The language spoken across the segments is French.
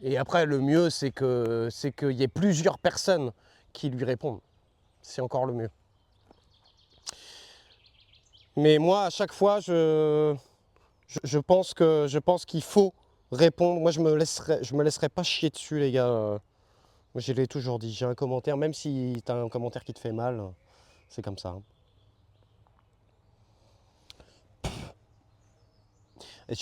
Et après, le mieux, c'est qu'il y ait plusieurs personnes qui lui répondent. C'est encore le mieux. Mais moi, à chaque fois, je pense qu'il faut répondre. Moi, je me laisserai pas chier dessus, les gars. Moi, je l'ai toujours dit. J'ai un commentaire, même si tu as un commentaire qui te fait mal, c'est comme ça, hein. Et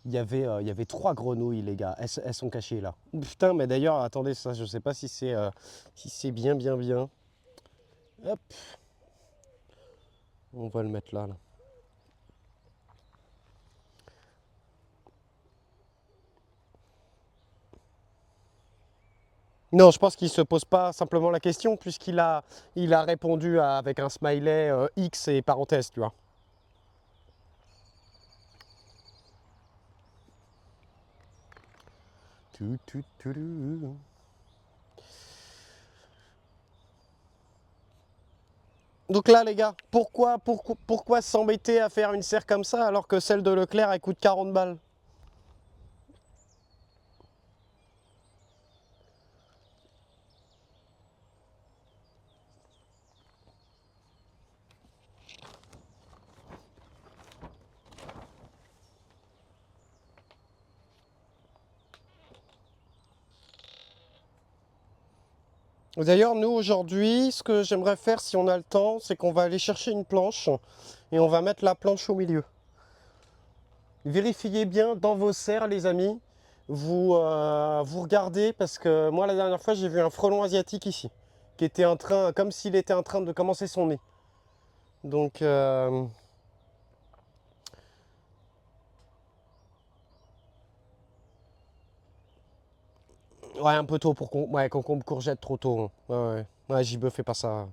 il y avait 3 grenouilles, les gars. Elles sont cachées là. Putain, mais d'ailleurs, attendez, ça, je sais pas si c'est bien, bien, bien. Hop, on va le mettre là, là. Non, je pense qu'il se pose pas simplement la question, puisqu'il a répondu avec un smiley X et parenthèse, tu vois. Tu, tu, tu, tu. Donc là, les gars, pourquoi s'embêter à faire une serre comme ça alors que celle de Leclerc, elle coûte 40 balles? D'ailleurs, nous, aujourd'hui, ce que j'aimerais faire, si on a le temps, c'est qu'on va aller chercher une planche et on va mettre la planche au milieu. Vérifiez bien dans vos serres, les amis. Vous regardez, parce que moi, la dernière fois, j'ai vu un frelon asiatique ici, qui était en train, comme s'il était en train de commencer son nid. Donc, ouais, un peu tôt pour ouais, concombre courgette trop tôt, hein. Ouais, ouais. Ouais, JB, fais pas ça.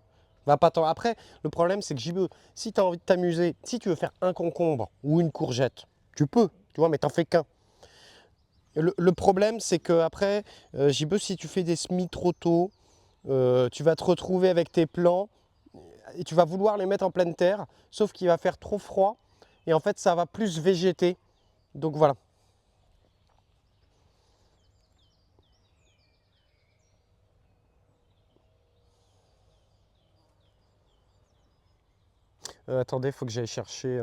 Va pas tant. Après, le problème, c'est que JB, si tu as envie de t'amuser, si tu veux faire un concombre ou une courgette, tu peux, tu vois, mais t'en fais qu'un. Le problème, c'est que après, JB, si tu fais des semis trop tôt, tu vas te retrouver avec tes plants et tu vas vouloir les mettre en pleine terre, sauf qu'il va faire trop froid et en fait, ça va plus végéter. Donc voilà. Attendez, il faut que j'aille chercher.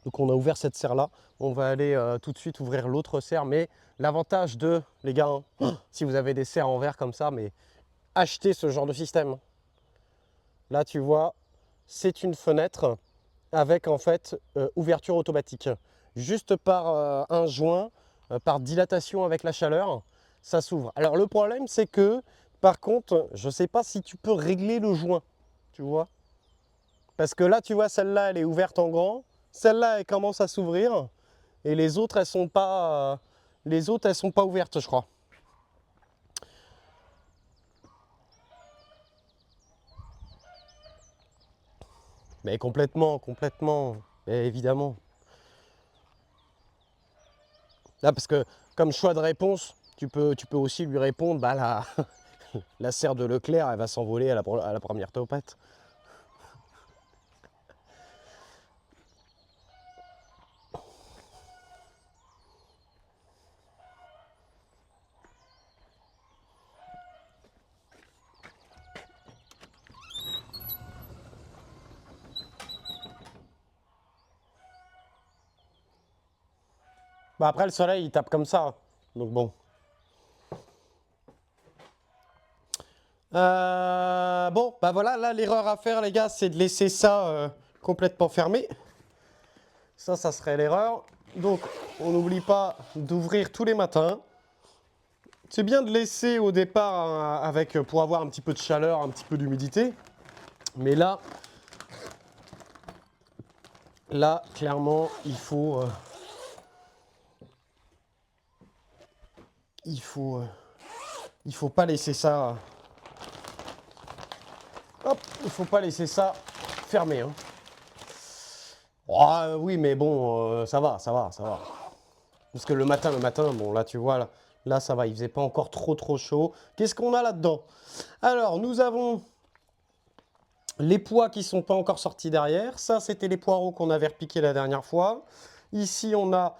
Donc on a ouvert cette serre-là. On va aller tout de suite ouvrir l'autre serre. Mais l'avantage de, les gars, hein, si vous avez des serres en verre comme ça, mais achetez ce genre de système. Là, tu vois, c'est une fenêtre avec en fait ouverture automatique. Juste par un joint, par dilatation avec la chaleur, ça s'ouvre. Alors le problème, c'est que, par contre, je ne sais pas si tu peux régler le joint, tu vois. Parce que là, tu vois, celle-là, elle est ouverte en grand. Celle-là, elle commence à s'ouvrir. Et les autres, elles sont pas ouvertes, je crois. Mais complètement, complètement. Mais évidemment. Là, parce que comme choix de réponse, tu peux aussi lui répondre, bah la serre de Leclerc, elle va s'envoler à la première tempête. Bah après, le soleil, il tape comme ça. Donc bon. Bon, bah voilà, là, l'erreur à faire, les gars, c'est de laisser ça complètement fermé. Ça serait l'erreur. Donc, on n'oublie pas d'ouvrir tous les matins. C'est bien de laisser au départ pour avoir un petit peu de chaleur, un petit peu d'humidité. Mais là, clairement, il faut, euh, il faut pas laisser ça. Hop, il faut pas laisser ça fermé, hein. Oh, oui, mais bon, ça va, ça va, ça va. Parce que le matin, bon, là, tu vois, là, ça va, il faisait pas encore trop, trop chaud. Qu'est-ce qu'on a là-dedans? Alors, nous avons les pois qui sont pas encore sortis derrière. Ça, c'était les poireaux qu'on avait repiqués la dernière fois. Ici, on a